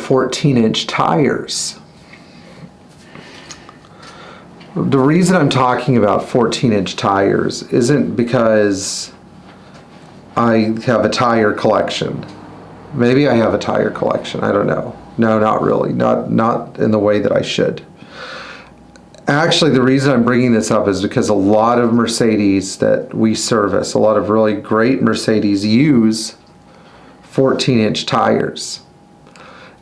14-inch tires. The reason I'm talking about 14-inch tires isn't because I have a tire collection. Maybe I have a tire collection, I don't know. No, not really, not in the way that I should. Actually, the reason I'm bringing this up is because a lot of Mercedes that we service, a lot of really great Mercedes use 14-inch tires.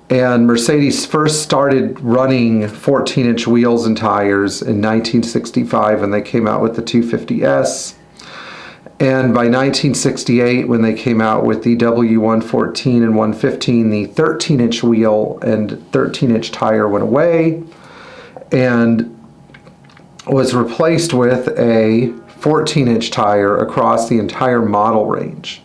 And Mercedes first started running 14-inch wheels and tires in 1965 when they came out with the 250S. And by 1968, when they came out with the W114 and 115, the 13-inch wheel and 13-inch tire went away and was replaced with a 14-inch tire across the entire model range.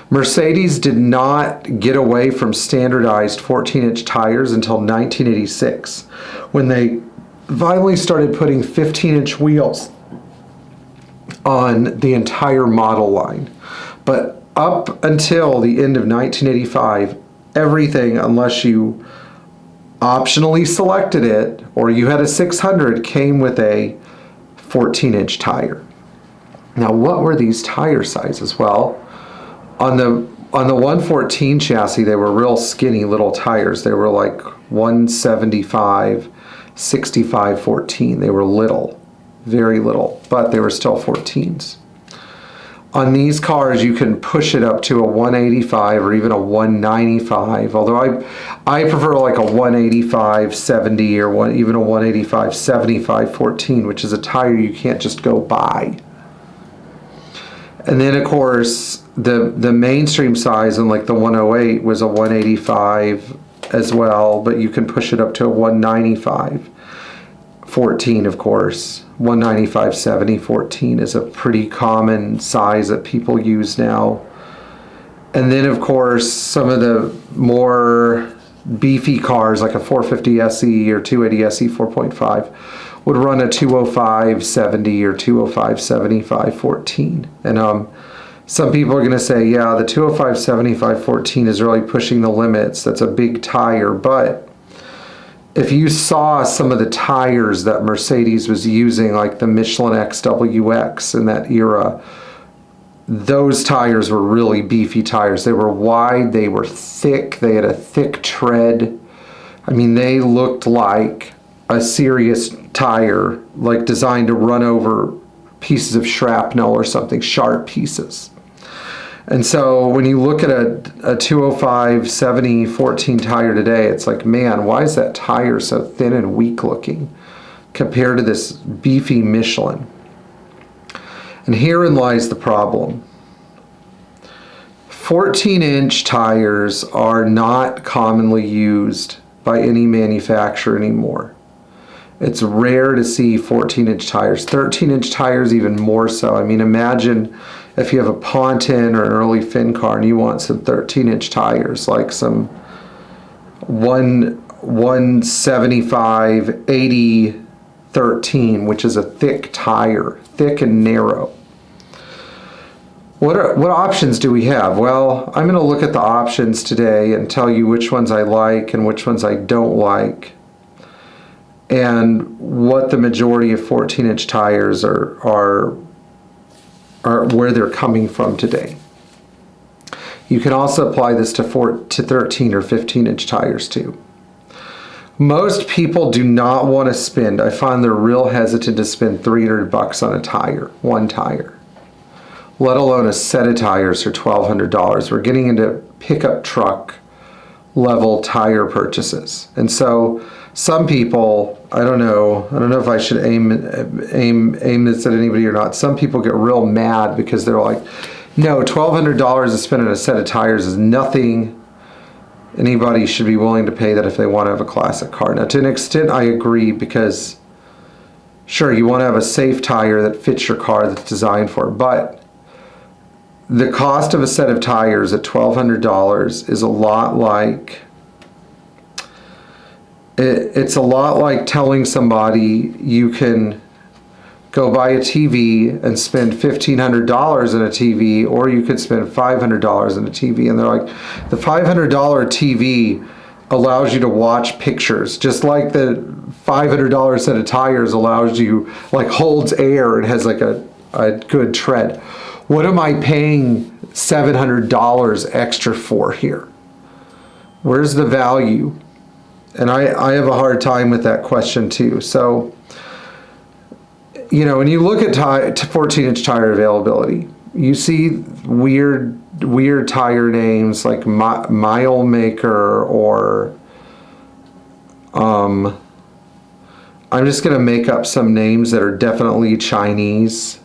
Mercedes did not get away from standardized 14-inch tires until 1986, when they finally started putting 15-inch wheels on the entire model line. But up until the end of 1985, everything, unless you optionally selected it or you had a 600, came with a 14-inch tire. Now, what were these tire sizes? Well, on the 114 chassis, they were real skinny little tires. They were like 175, 65, 14. They were little, very little, but they were still 14s. On these cars, you can push it up to a 185 or even a 195, although I prefer like a 185 70 or even a 185 75 14, which is a tire you can't just go buy. And then, of course, the mainstream size in like the 108 was a 185 as well, but you can push it up to a 195 14, of course. 195 70 14 is a pretty common size that people use now. And then, of course, some of the more beefy cars like a 450 SE or 280 SE 4.5 would run a 205 70 or 205 75 14. And some people are going to say, yeah, the 205 75 14 is really pushing the limits. That's a big tire. But if you saw some of the tires that Mercedes was using, like the Michelin XWX in that era, those tires were really beefy tires. They were wide, they were thick, they had a thick tread. I mean, they looked like a serious tire, like designed to run over pieces of shrapnel or something, sharp pieces. And so when you look at a 205 70 14 tire today, it's like, man, why is that tire so thin and weak looking compared to this beefy Michelin? And herein lies the problem. 14-inch tires are not commonly used by any manufacturer anymore. It's rare to see 14-inch tires. 13-inch tires even more so. I mean, imagine if you have a Ponton or an early Finn car and you want some 13-inch tires, like some 175 80 13, which is a thick tire, thick and narrow. What options do we have? Well, I'm going to look at the options today and tell you which ones I like and which ones I don't like, and what the majority of 14-inch tires are where they're coming from today. You can also apply this to 13 or 15-inch tires too. Most people do not want to spend, I find they're real hesitant to spend $300 on a tire, one tire, let alone a set of tires for $1,200. We're getting into pickup truck level tire purchases. And so some people, I don't know if I should aim this at anybody or not. Some people get real mad because they're like, no, $1,200 to spend on a set of tires is nothing. Anybody should be willing to pay that if they want to have a classic car. Now, to an extent, I agree, because sure, you want to have a safe tire that fits your car, that's designed for it, but the cost of a set of tires at $1,200 is a lot like, it's a lot like telling somebody you can go buy a TV and spend $1,500 on a TV, or you could spend $500 on a TV. And they're like, the $500 TV allows you to watch pictures, just like the $500 set of tires allows you, like holds air and has like a good tread. What am I paying $700 extra for here? Where's the value? And I have a hard time with that question too. So, you know, when you look at 14-inch tire availability, you see weird tire names like Mile Maker, or I'm just gonna make up some names that are definitely Chinese,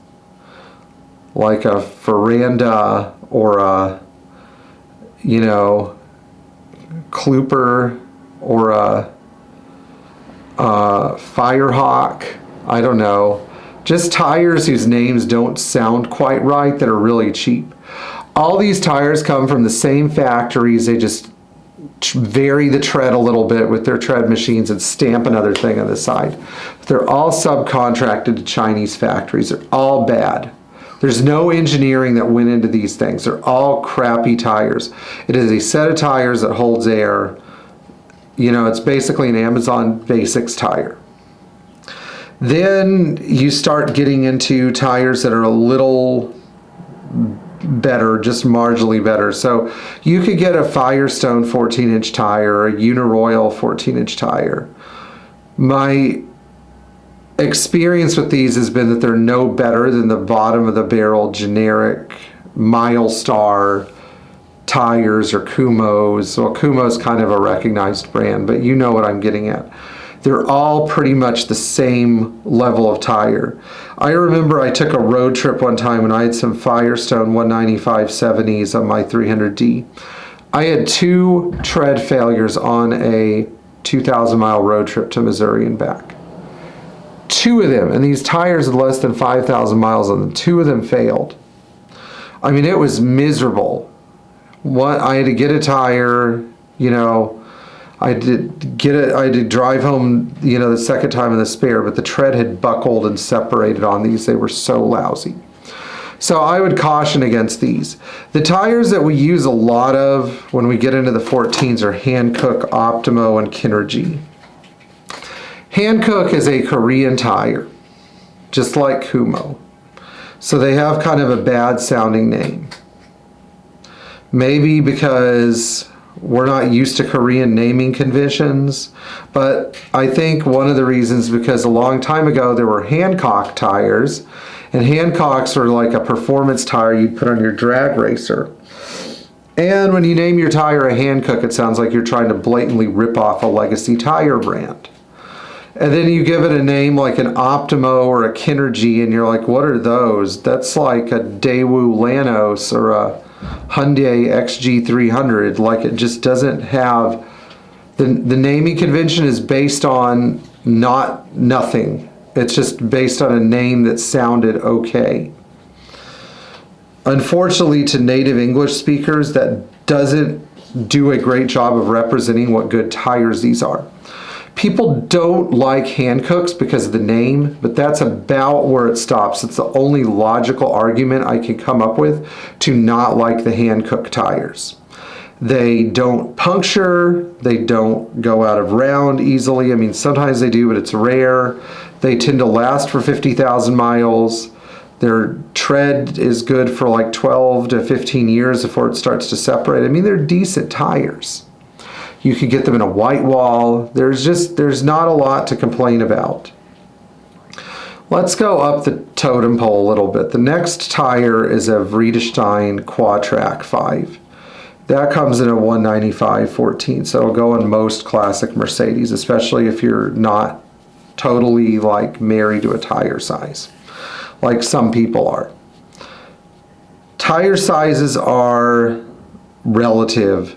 like a Ferranda or a, you know, Klooper or a Firehawk. I don't know. Just tires whose names don't sound quite right that are really cheap. All these tires come from the same factories. They just vary the tread a little bit with their tread machines and stamp another thing on the side. They're all subcontracted to Chinese factories. They're all bad. There's no engineering that went into these things. They're all crappy tires. It is a set of tires that holds air. You know, it's basically an Amazon Basics tire. Then you start getting into tires that are a little better, just marginally better. So you could get a Firestone 14-inch tire, or a Uniroyal 14-inch tire. My experience with these has been that they're no better than the bottom of the barrel generic Milestar tires or Kumos. Well, Kumo's kind of a recognized brand, but you know what I'm getting at. They're all pretty much the same level of tire. I remember I took a road trip one time and I had some Firestone 195 70s on my 300D. I had 2 tread failures on a 2,000 mile road trip to Missouri and back. 2 of them, and these tires had less than 5,000 miles on them. 2 of them failed. I mean, it was miserable. I had to get a tire, you know, I did drive home, you know, the second time in the spare, but the tread had buckled and separated on these. They were so lousy. So I would caution against these. The tires that we use a lot of when we get into the 14s are Hankook, Optimo, and Kinergy. Hankook is a Korean tire, just like Kumo. So they have kind of a bad sounding name. Maybe because we're not used to Korean naming conventions, but I think one of the reasons because a long time ago there were Hankook tires, and Hankooks were like a performance tire you'd put on your drag racer. And when you name your tire a Hankook, it sounds like you're trying to blatantly rip off a legacy tire brand. And then you give it a name like an Optimo or a Kinergy, and you're like, what are those? That's like a Daewoo Lanos or a Hyundai XG300. Like, it just doesn't have the naming convention is based on nothing. It's just based on a name that sounded okay. Unfortunately, to native English speakers, that doesn't do a great job of representing what good tires these are. People don't like Hankooks because of the name, but that's about where it stops. It's the only logical argument I can come up with to not like the Hankook tires. They don't puncture, they don't go out of round easily. I mean, sometimes they do, but it's rare. They tend to last for 50,000 miles. Their tread is good for like 12 to 15 years before it starts to separate. I mean, they're decent tires. You could get them in a white wall. There's not a lot to complain about. Let's go up the totem pole a little bit. The next tire is a Vredestein Quatrac 5. That comes in a 195 14, so it'll go on most classic Mercedes, especially if you're not totally like married to a tire size, like some people are. Tire sizes are relative.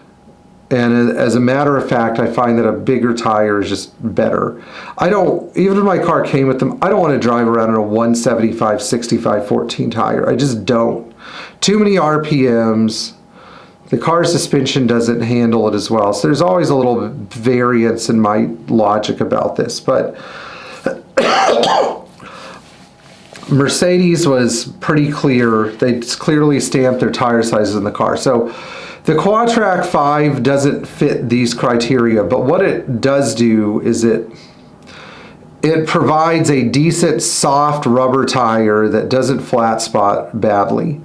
And as a matter of fact, I find that a bigger tire is just better. Even if my car came with them, I don't want to drive around in a 175 65 14 tire. I just don't. Too many RPMs. The car suspension doesn't handle it as well. So there's always a little variance in my logic about this. But Mercedes was pretty clear. They clearly stamped their tire sizes in the car. So The Quatrac 5 doesn't fit these criteria, but what it does do is it provides a decent soft rubber tire that doesn't flat spot badly.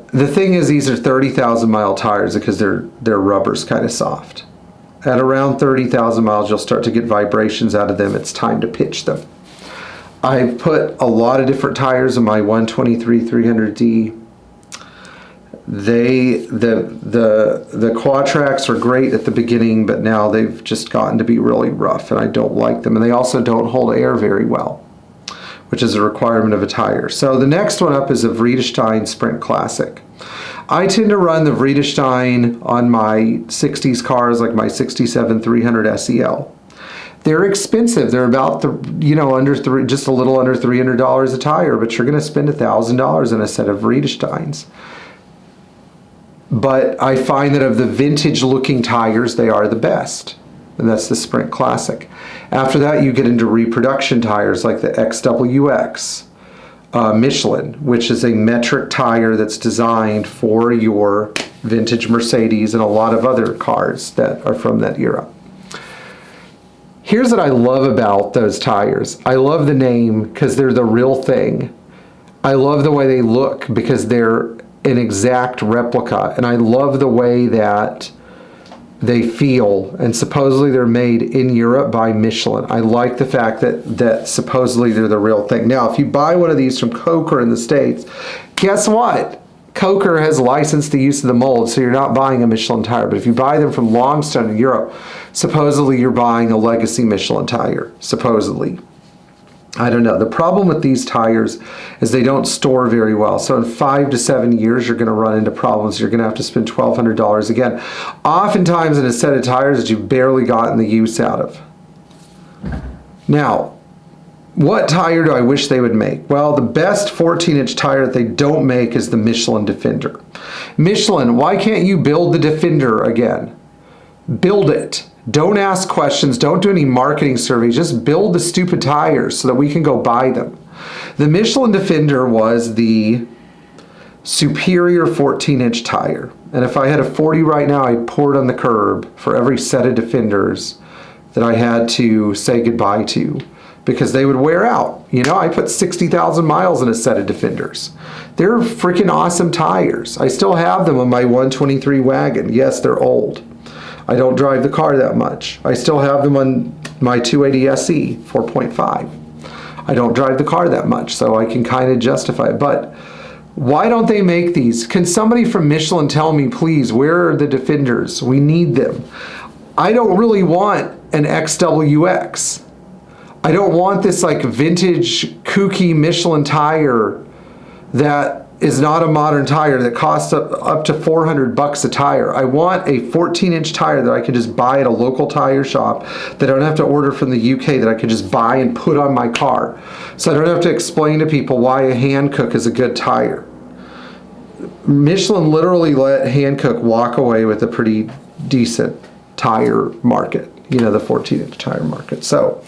The thing is, these are 30,000 mile tires because their rubber's kind of soft. At around 30,000 miles, you'll start to get vibrations out of them. It's time to pitch them. I've put a lot of different tires in my 123 300D. The Quatracs are great at the beginning, but now they've just gotten to be really rough, and I don't like them. And they also don't hold air very well, which is a requirement of a tire. So the next one up is a Vredestein Sprint Classic. I tend to run the Vredestein on my 60s cars, like my 67 300 SEL. They're expensive. They're about just a little under $300 a tire, but you're going to spend $1,000 on a set of Vredesteins. But I find that of the vintage looking tires, they are the best. And that's the Sprint Classic. After that, you get into reproduction tires like the XWX Michelin, which is a metric tire that's designed for your vintage Mercedes and a lot of other cars that are from that era. Here's what I love about those tires. I love the name because they're the real thing. I love the way they look because they're an exact replica, and I love the way that they feel, and supposedly they're made in Europe by Michelin. I like the fact that supposedly they're the real thing. Now, if you buy one of these from Coker in the States, guess what? Coker has licensed the use of the mold, so you're not buying a Michelin tire. But if you buy them from Longstone in Europe, supposedly you're buying a legacy Michelin tire, supposedly. I don't know. The problem with these tires is they don't store very well. So in 5 to 7 years, you're going to run into problems. You're going to have to spend $1,200 again. Oftentimes in a set of tires that you've barely gotten the use out of. Now, what tire do I wish they would make? Well, the best 14-inch tire that they don't make is the Michelin Defender. Michelin, why can't you build the Defender again? Build it. Don't ask questions. Don't do any marketing surveys. Just build the stupid tires so that we can go buy them. The Michelin Defender was the superior 14-inch tire. And if I had a 40 right now, I'd pour it on the curb for every set of Defenders that I had to say goodbye to because they would wear out. You know, I put 60,000 miles in a set of Defenders. They're freaking awesome tires. I still have them on my 123 wagon. Yes, they're old. I don't drive the car that much. I still have them on my 280 SE 4.5. I don't drive the car that much, so I can kind of justify it. But why don't they make these? Can somebody from Michelin tell me, please, where are the Defenders? We need them. I don't really want an XWX. I don't want this like vintage kooky Michelin tire that is not a modern tire that costs up to $400 a tire. I want a 14-inch tire that I can just buy at a local tire shop, that I don't have to order from the UK, that I can just buy and put on my car. So I don't have to explain to people why a Hankook is a good tire. Michelin literally let Hankook walk away with a pretty decent tire market, you know, the 14-inch tire market. So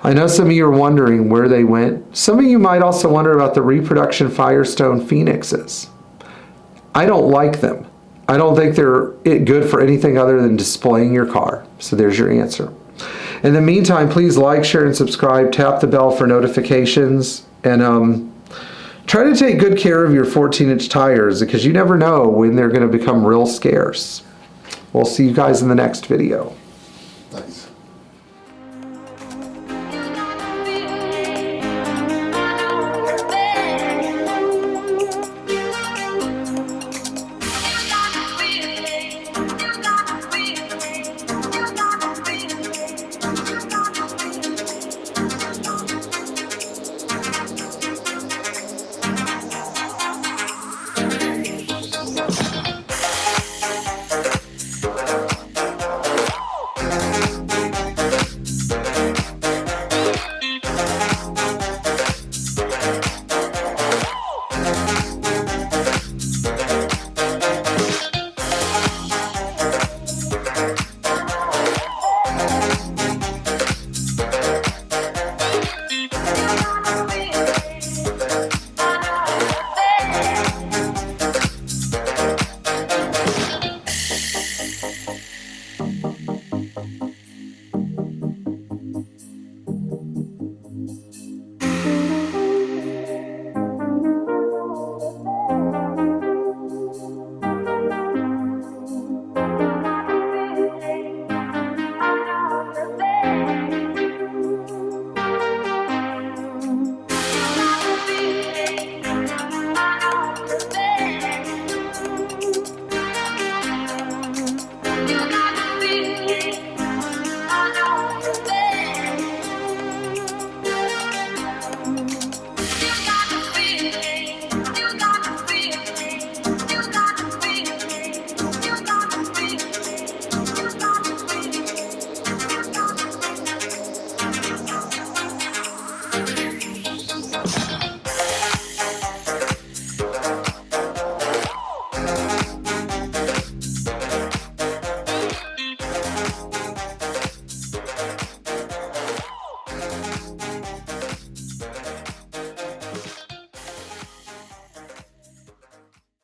I know some of you are wondering where they went. Some of you might also wonder about the reproduction Firestone Phoenixes. I don't like them. I don't think they're good for anything other than displaying your car. So there's your answer. In the meantime, please like, share, and subscribe. Tap the bell for notifications. And try to take good care of your 14-inch tires because you never know when they're going to become real scarce. We'll see you guys in the next video. Nice.